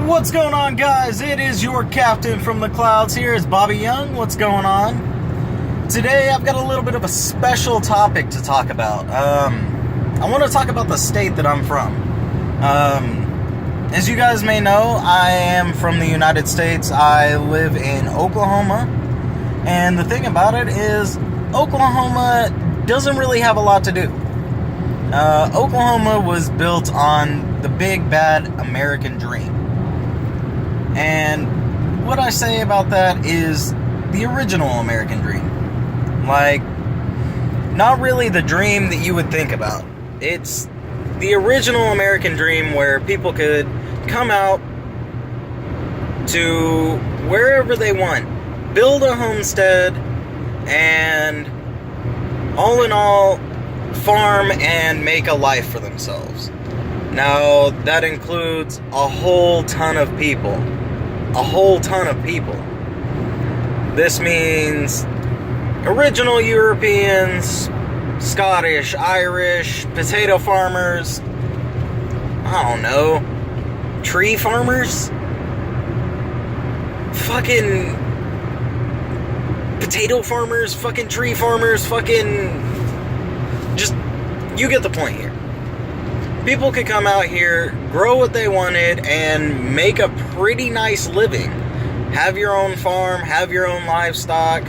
What's going on, guys? It is your captain from the clouds here. It's Bobby Young. What's going on? Today I've got a little bit of a special topic to talk about. I want to talk about the state that I'm from. As you guys may know, I am from the United States. I live in Oklahoma. And the thing about it is, Oklahoma doesn't really have a lot to do. Oklahoma was built on the big bad American dream. And what I say about that is the original American dream. Like, not really the dream that you would think about. It's the original American dream where people could come out to wherever they want, build a homestead, and all in all, farm and make a life for themselves. Now, that includes a whole ton of people. A whole ton of people. This means original Europeans, Scottish, Irish, potato farmers, I don't know, tree farmers? Fucking potato farmers, fucking tree farmers, fucking... Just, you get the point here. People could come out here, grow what they wanted, and make a pretty nice living. Have your own farm, have your own livestock,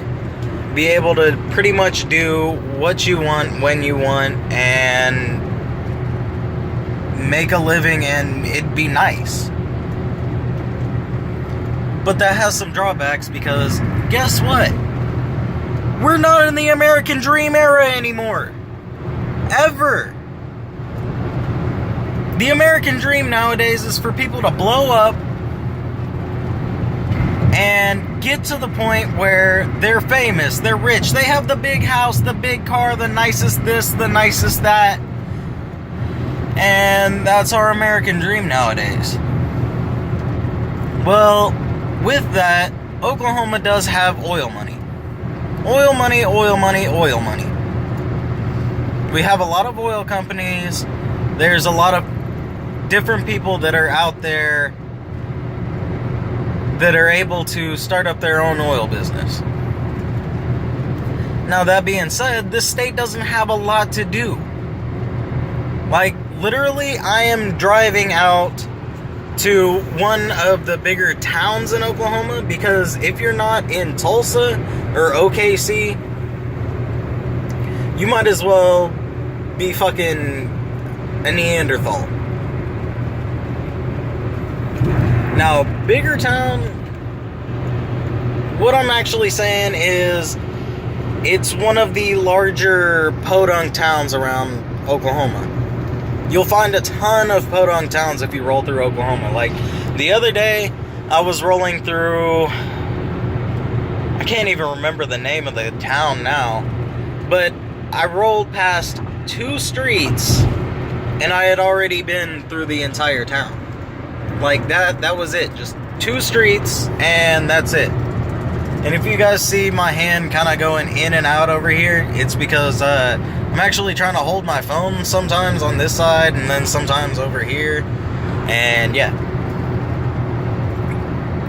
be able to pretty much do what you want, when you want, and make a living, and it'd be nice. But that has some drawbacks because, guess what? We're not in the American dream era anymore. Ever. The American dream nowadays is for people to blow up and get to the point where they're famous, they're rich, they have the big house, the big car, the nicest this, the nicest that. And that's our American dream nowadays. Well, with that, Oklahoma does have oil money. Oil money, oil money, oil money. We have a lot of oil companies. There's a lot of different people that are out there that are able to start up their own oil business. Now, that being said, this state doesn't have a lot to do. Like, literally, I am driving out to one of the bigger towns in Oklahoma because if you're not in Tulsa or OKC, you might as well be fucking a Neanderthal. Now, bigger town, what I'm actually saying is it's one of the larger podunk towns around Oklahoma. You'll find a ton of podunk towns if you roll through Oklahoma. Like, the other day, I was rolling through, I can't even remember the name of the town now, but I rolled past 2 streets and I had already been through the entire town. Like, that was it. Just 2 streets, and that's it. And if you guys see my hand kind of going in and out over here, it's because I'm actually trying to hold my phone sometimes on this side, and then sometimes over here. And yeah.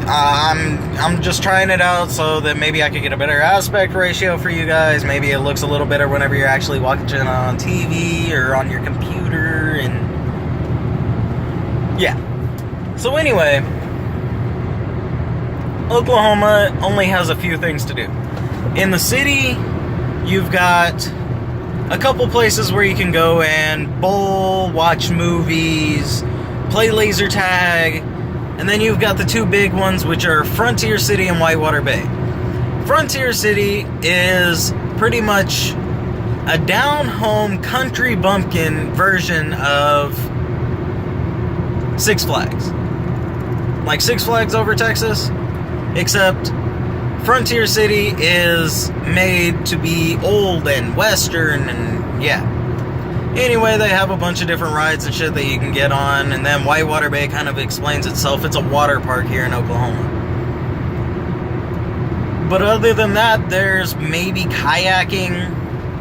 I'm just trying it out so that maybe I could get a better aspect ratio for you guys. Maybe it looks a little better whenever you're actually watching on TV or on your computer, and yeah. So anyway, Oklahoma only has a few things to do. In the city, you've got a couple places where you can go and bowl, watch movies, play laser tag, and then you've got the 2 big ones, which are Frontier City and Whitewater Bay. Frontier City is pretty much a down-home country bumpkin version of Six Flags. Like Six Flags over Texas, except Frontier City is made to be old and western, and yeah. Anyway, they have a bunch of different rides and shit that you can get on, and then Whitewater Bay kind of explains itself. It's a water park here in Oklahoma. But other than that, there's maybe kayaking,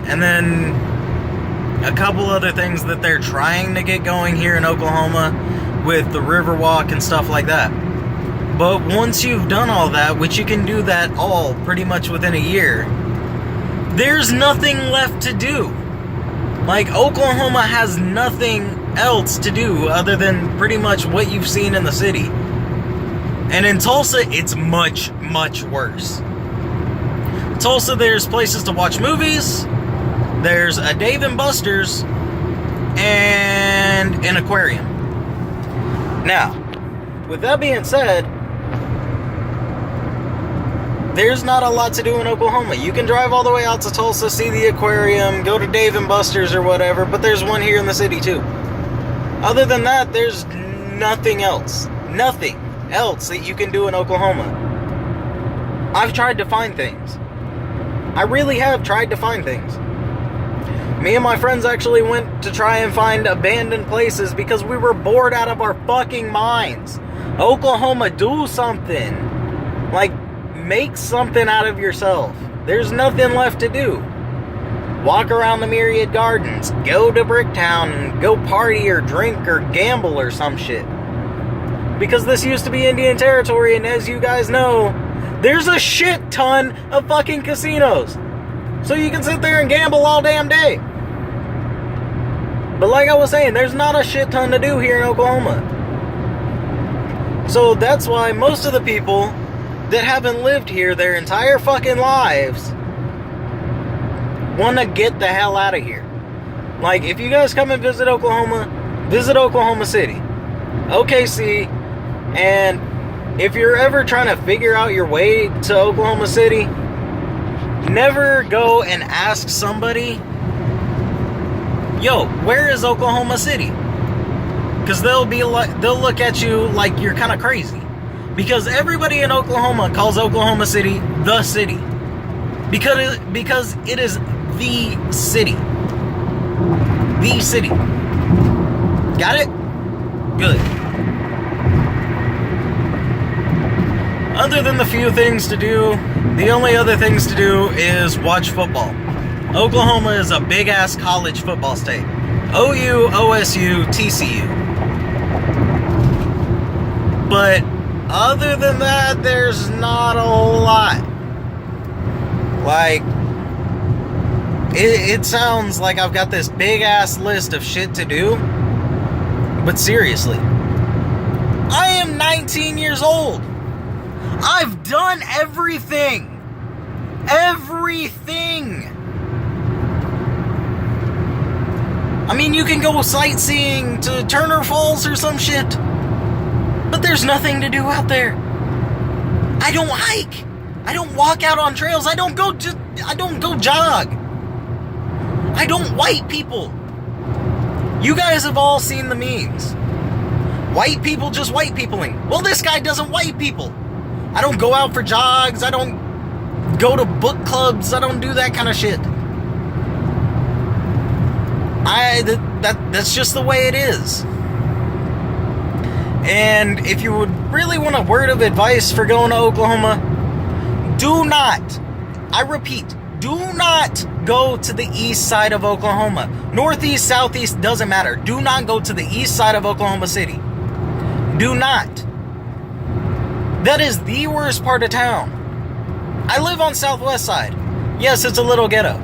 and then a couple other things that they're trying to get going here in Oklahoma. with the Riverwalk and stuff like that. But once you've done all that, which you can do that all pretty much within a year, there's nothing left to do. Like, Oklahoma has nothing else to do other than pretty much what you've seen in the city. And in Tulsa, it's much, much worse. Tulsa, there's places to watch movies, there's a Dave & Buster's, and an aquarium. Now, with that being said, there's not a lot to do in Oklahoma. You can drive all the way out to Tulsa, see the aquarium, go to Dave & Buster's or whatever, but there's one here in the city too. Other than that, there's nothing else. Nothing else that you can do in Oklahoma. I've tried to find things. I really have tried to find things. Me and my friends actually went to try and find abandoned places because we were bored out of our fucking minds. Oklahoma, do something. Like, make something out of yourself. There's nothing left to do. Walk around the Myriad Gardens. Go to Bricktown and go party or drink or gamble or some shit. Because this used to be Indian Territory, and as you guys know, there's a shit ton of fucking casinos. So you can sit there and gamble all damn day. But like I was saying, there's not a shit ton to do here in Oklahoma. So that's why most of the people that haven't lived here their entire fucking lives want to get the hell out of here. Like, if you guys come and visit Oklahoma City, OKC, and if you're ever trying to figure out your way to Oklahoma City, never go and ask somebody, yo, where is Oklahoma City? Because they'll look at you like you're kind of crazy. Because everybody in Oklahoma calls Oklahoma City the city. Because it is the city. The city. Got it? Good. Other than the few things to do, the only other things to do is watch football. Oklahoma is a big-ass college football state. OU, OSU, TCU. But other than that, there's not a whole lot. Like, it sounds like I've got this big-ass list of shit to do. But seriously, I am 19 years old. I've done everything. Everything. I mean, you can go sightseeing to Turner Falls or some shit. But there's nothing to do out there. I don't hike. I don't walk out on trails. I don't go jog. I don't white people. You guys have all seen the memes. White people just white peopling. Well, this guy doesn't white people. I don't go out for jogs. I don't go to book clubs. I don't do that kind of shit. That's just the way it is. And if you would really want a word of advice for going to Oklahoma, do not, I repeat, do not go to the east side of Oklahoma. Northeast, southeast, doesn't matter. Do not go to the east side of Oklahoma City. Do not. That is the worst part of town. I live on southwest side. Yes, it's a little ghetto.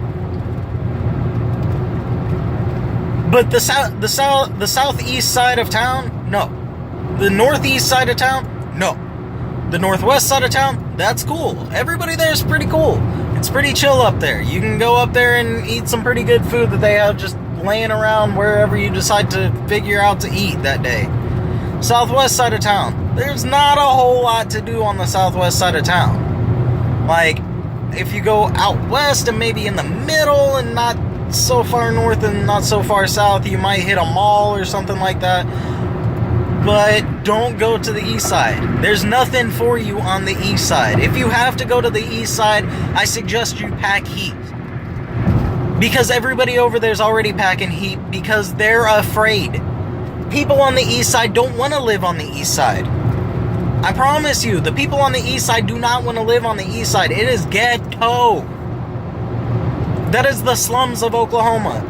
But the southeast side of town, no. The northeast side of town, no. The northwest side of town, that's cool. Everybody there is pretty cool. It's pretty chill up there. You can go up there and eat some pretty good food that they have just laying around wherever you decide to figure out to eat that day. Southwest side of town, there's not a whole lot to do on the southwest side of town. Like, if you go out west and maybe in the middle and not so far north and not so far south, you might hit a mall or something like that. But don't go to the east side. There's nothing for you on the east side. If you have to go to the east side, I suggest you pack heat. Because everybody over there is already packing heat because they're afraid. People on the east side don't want to live on the east side. I promise you, the people on the east side do not want to live on the east side. It is ghetto. That is the slums of Oklahoma.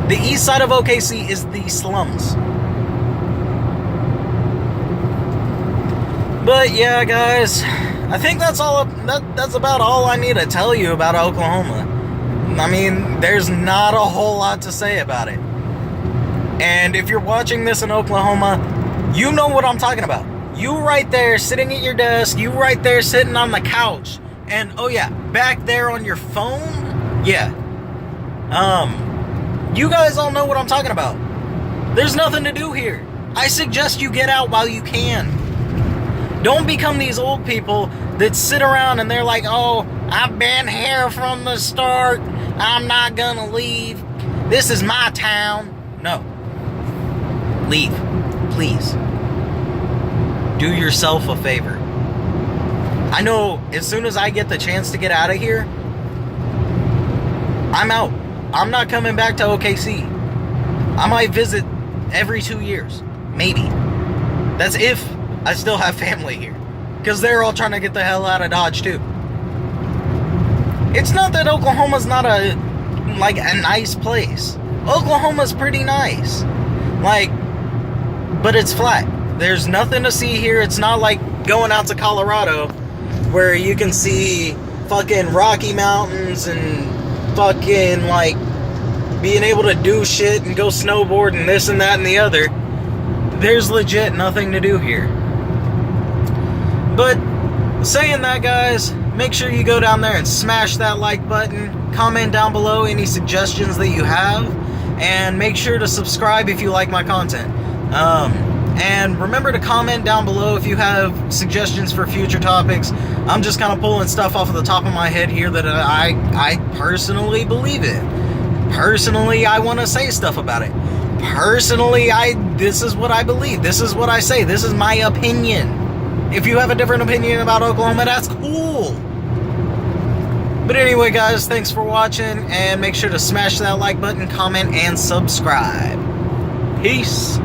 The east side of OKC is the slums. But yeah, guys, I think that's that's about all I need to tell you about Oklahoma. I mean, there's not a whole lot to say about it. And if you're watching this in Oklahoma, you know what I'm talking about. You right there sitting at your desk, you right there sitting on the couch, and oh yeah, back there on your phone, yeah. You guys all know what I'm talking about. There's nothing to do here. I suggest you get out while you can. Don't become these old people that sit around and they're like, oh, I've been here from the start. I'm not gonna leave. This is my town. No. Leave. Please. Do yourself a favor. I know as soon as I get the chance to get out of here, I'm out. I'm not coming back to OKC. I might visit every 2 years. Maybe. That's if I still have family here. Because they're all trying to get the hell out of Dodge too. It's not that Oklahoma's not a nice place. Oklahoma's pretty nice. But it's flat. There's nothing to see here. It's not like going out to Colorado where you can see fucking Rocky Mountains and fucking being able to do shit and go snowboard and this and that and the other. There's legit nothing to do here. But saying that, guys, make sure you go down there and smash that like button. Comment down below any suggestions that you have, and make sure to subscribe if you like my content. And remember to comment down below if you have suggestions for future topics. I'm just kind of pulling stuff off of the top of my head here that I personally believe in. Personally, I want to say stuff about it. Personally, this is what I believe. This is what I say. This is my opinion. If you have a different opinion about Oklahoma, that's cool. But anyway, guys, thanks for watching, and make sure to smash that like button, comment, and subscribe. Peace.